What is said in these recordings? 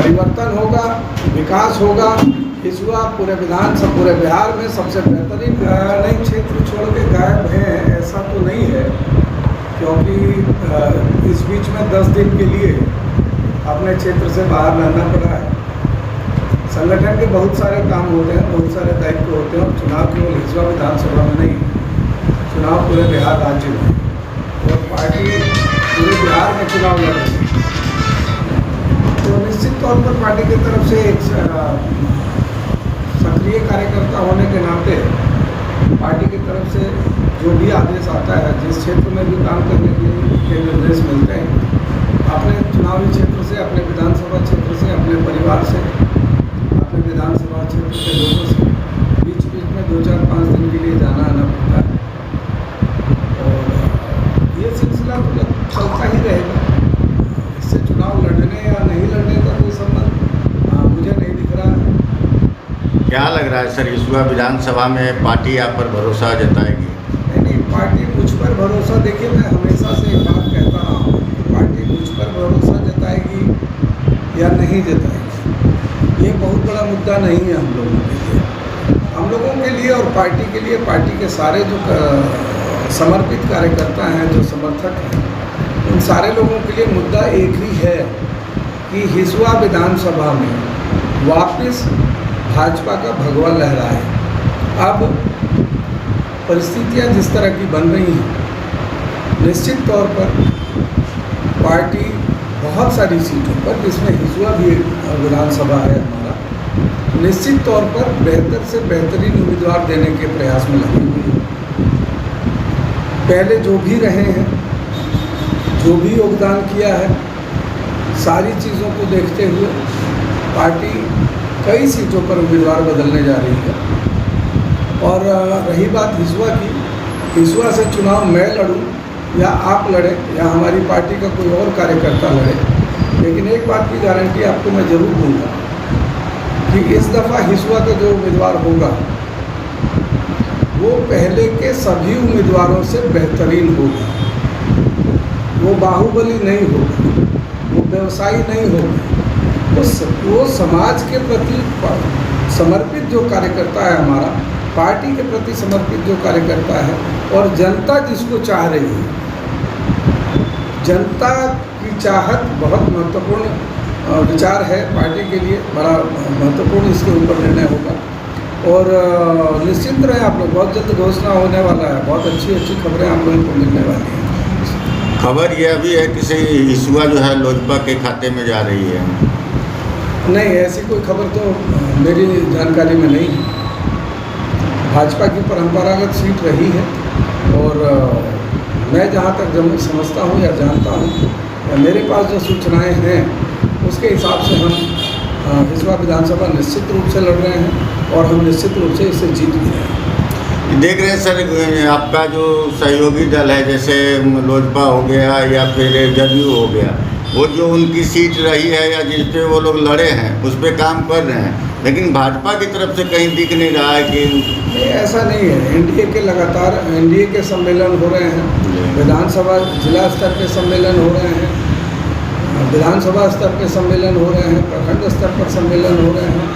परिवर्तन होगा, विकास होगा। हिसुआ पूरे पूरे बिहार में सबसे बेहतरीन नहीं क्षेत्र छोड़ के गायब हैं ऐसा तो नहीं है, क्योंकि इस बीच में 10 दिन के लिए अपने क्षेत्र से बाहर रहना पड़ा है। संगठन के बहुत सारे काम होते हैं, बहुत सारे दायित्व होते हैं और चुनाव केवल हिसुआ विधानसभा में नहीं, चुनाव पूरे बिहार राज्य में और पार्टी पूरे बिहार में चुनाव लड़ रही है। तो निश्चित तौर पर पार्टी की तरफ से एक सक्रिय कार्यकर्ता होने के नाते पार्टी की तरफ से जो भी आदेश आता है, जिस क्षेत्र में भी काम करने के निर्देश मिलते हैं, अपने चुनावी क्षेत्र से, अपने विधानसभा क्षेत्र से, अपने परिवार से, अपने विधानसभा क्षेत्र के लोगों से बीच में 2-4-5 दिन के लिए जाना आना पड़ता है और ये सिलसिला तो चलता ही रहेगा। इससे चुनाव लड़ने या नहीं लड़ने का कोई संबंध मुझे नहीं दिख रहा है। क्या लग रहा है सर, हिसुआ विधानसभा में पार्टी आप पर भरोसा जताएगी? नहीं, पार्टी मुझ पर भरोसा, देखिए मैं हमेशा से एक बात कहता रहा हूँ कि पार्टी मुझ पर भरोसा जताएगी या नहीं जताएगी, ये बहुत बड़ा मुद्दा नहीं है हम लोगों के लिए। हम लोगों के लिए और पार्टी के लिए, पार्टी के सारे जो समर्पित कार्यकर्ता हैं, जो समर्थक हैं, उन सारे लोगों के लिए मुद्दा एक ही है कि हिसुआ विधानसभा में वापस भाजपा का भगवा लहराए। अब परिस्थितियां जिस तरह की बन रही हैं, निश्चित तौर पर पार्टी बहुत सारी सीटों पर, जिसमें हिसुआ भी एक विधानसभा है हमारा, निश्चित तौर पर बेहतर से बेहतरीन उम्मीदवार देने के प्रयास में लगी हुई है। पहले जो भी रहे हैं, जो भी योगदान किया है, सारी चीज़ों को देखते हुए पार्टी कई सीटों पर उम्मीदवार बदलने जा रही है। और रही बात हिसुआ की, हिसुआ से चुनाव मैं लड़ूं या आप लड़ें या हमारी पार्टी का कोई और कार्यकर्ता लड़े, लेकिन एक बात की गारंटी आपको मैं ज़रूर दूंगा कि इस दफ़ा हिसुआ का जो उम्मीदवार होगा वो पहले के सभी उम्मीदवारों से बेहतरीन होगा। वो बाहुबली नहीं होगा, वो व्यवसायी नहीं होगा, वो समाज के प्रति समर्पित जो कार्यकर्ता है हमारा, पार्टी के प्रति समर्पित जो कार्यकर्ता है और जनता जिसको चाह रही है, जनता की चाहत बहुत महत्वपूर्ण विचार है पार्टी के लिए, बड़ा महत्वपूर्ण इसके ऊपर निर्णय होगा। और निश्चिंत रहे आप लोग, बहुत जल्द घोषणा होने वाला है, बहुत अच्छी खबरें आप लोगों को मिलने वाली हैं। खबर यह भी है कि हिसुआ जो है लोजपा के खाते में जा रही है। नहीं, ऐसी कोई खबर तो मेरी जानकारी में नहीं है। भाजपा की परंपरागत सीट रही है और मैं जहाँ तक समझता हूँ या जानता हूँ या मेरे पास जो सूचनाएं हैं, उसके हिसाब से हम हिसुआ विधानसभा निश्चित रूप से लड़ रहे हैं और हम निश्चित रूप से इसे जीत भी रहे हैं। देख रहे हैं सर, आपका जो सहयोगी दल है, जैसे लोजपा हो गया या फिर जदयू हो गया, वो जो उनकी सीट रही है या जिस पे वो लोग लड़े हैं उस पे काम कर रहे हैं, लेकिन भाजपा की तरफ से कहीं दिख नहीं रहा है कि ऐसा नहीं है। एनडीए के लगातार एनडीए के सम्मेलन हो रहे हैं, विधानसभा जिला स्तर पे सम्मेलन हो रहे हैं, विधानसभा स्तर पे सम्मेलन हो रहे हैं, प्रखंड स्तर पर सम्मेलन हो रहे हैं,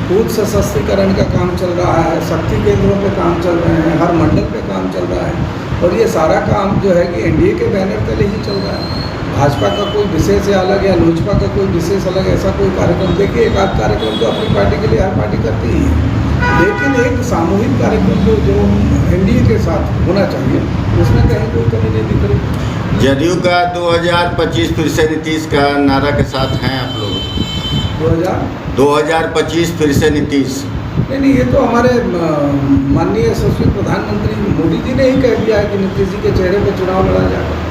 बूथ सशक्तिकरण का काम चल रहा है, शक्ति केंद्रों पे काम चल रहे हैं, हर मंडल पे काम चल रहा है और ये सारा काम जो है कि एनडीए के बैनर तले ही चल रहा है। भाजपा का कोई विशेष अलग या लोजपा का कोई विशेष अलग ऐसा कोई कार्यक्रम, देखिए एक आध कार्यक्रम तो अपनी पार्टी के लिए हर पार्टी करती ही है, लेकिन एक सामूहिक कार्यक्रम जो एनडीए के साथ होना चाहिए उसमें कहीं कोई कमी नहीं दिख रही। जदयू का 2025 फिर से नीतीश का नारा के साथ हैं आप लोग? 2025 फिर से नीतीश? नहीं, ये तो हमारे माननीय यशस्वी प्रधानमंत्री मोदी जी ने ही कह दिया है कि नीतीश जी के चेहरे पर चुनाव लड़ा जाएगा।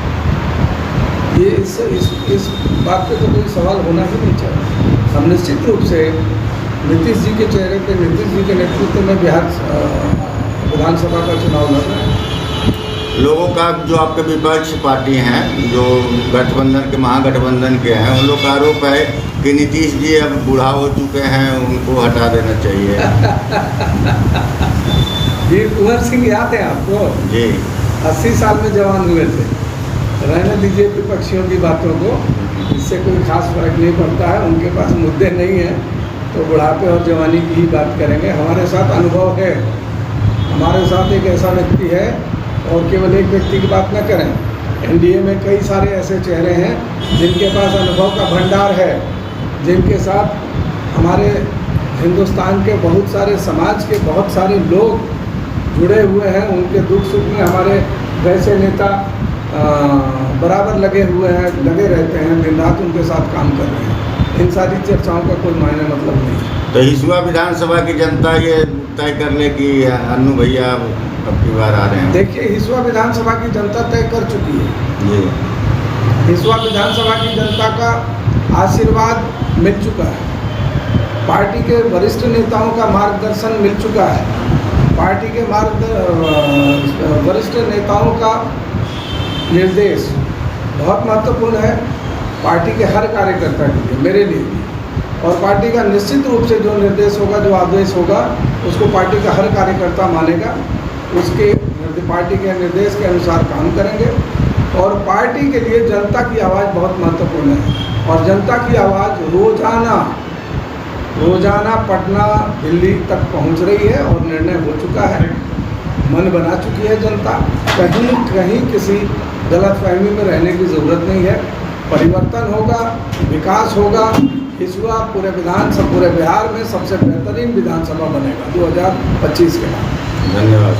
ये इस बात पे तो कोई सवाल होना ही नहीं चाहिए। हम निश्चित रूप से नीतीश जी के चेहरे पे, नीतीश जी के नेतृत्व में बिहार विधानसभा का चुनाव लड़ रहे हैं। लोगों का जो आपके विपक्ष पार्टी हैं, जो गठबंधन के महागठबंधन के हैं, उन लोग का आरोप है कि नीतीश जी अब बूढ़ा हो चुके हैं, उनको हटा देना चाहिए। वीर कुंवर सिंह याद है आपको? जी। 80 साल में जवान हुए थे। रहने दीजिए विपक्षियों की बातों को, इससे कोई खास फर्क नहीं पड़ता है। उनके पास मुद्दे नहीं हैं तो बुढ़ापे और जवानी की ही बात करेंगे। हमारे साथ अनुभव है, हमारे साथ एक ऐसा व्यक्ति है, और केवल एक व्यक्ति की बात न करें, एनडीए में कई सारे ऐसे चेहरे हैं जिनके पास अनुभव का भंडार है, जिनके साथ हमारे हिंदुस्तान के बहुत सारे समाज के बहुत सारे लोग जुड़े हुए हैं। उनके दुख सुख में हमारे वैसे नेता बराबर लगे हुए हैं, लगे रहते हैं, दिन रात उनके साथ काम कर रहे हैं। इन सारी चर्चाओं का कोई मायने मतलब नहीं। तो हिसुआ विधानसभा की जनता ये तय कर ले कि अन्नू भैया अब की बार आ रहे हैं। देखिए, हिसुआ विधानसभा की जनता तय कर चुकी है। जी, हिसुआ विधानसभा की जनता का आशीर्वाद मिल चुका है, पार्टी के वरिष्ठ नेताओं का मार्गदर्शन मिल चुका है, पार्टी के वरिष्ठ नेताओं का निर्देश बहुत महत्वपूर्ण है पार्टी के हर कार्यकर्ता के लिए, मेरे लिए भी। और पार्टी का निश्चित रूप से जो निर्देश होगा, जो आदेश होगा, उसको पार्टी का हर कार्यकर्ता मानेगा, उसके पार्टी के निर्देश के अनुसार काम करेंगे। और पार्टी के लिए जनता की आवाज़ बहुत महत्वपूर्ण है, और जनता की आवाज़ रोजाना पटना दिल्ली तक पहुंच रही है, और निर्णय हो चुका है, मन बना चुकी है जनता। कहीं किसी गलतफहमी में रहने की ज़रूरत नहीं है। परिवर्तन होगा, विकास होगा। हिसुआ पूरे बिहार में सबसे बेहतरीन विधानसभा बनेगा 2025 के बाद। धन्यवाद।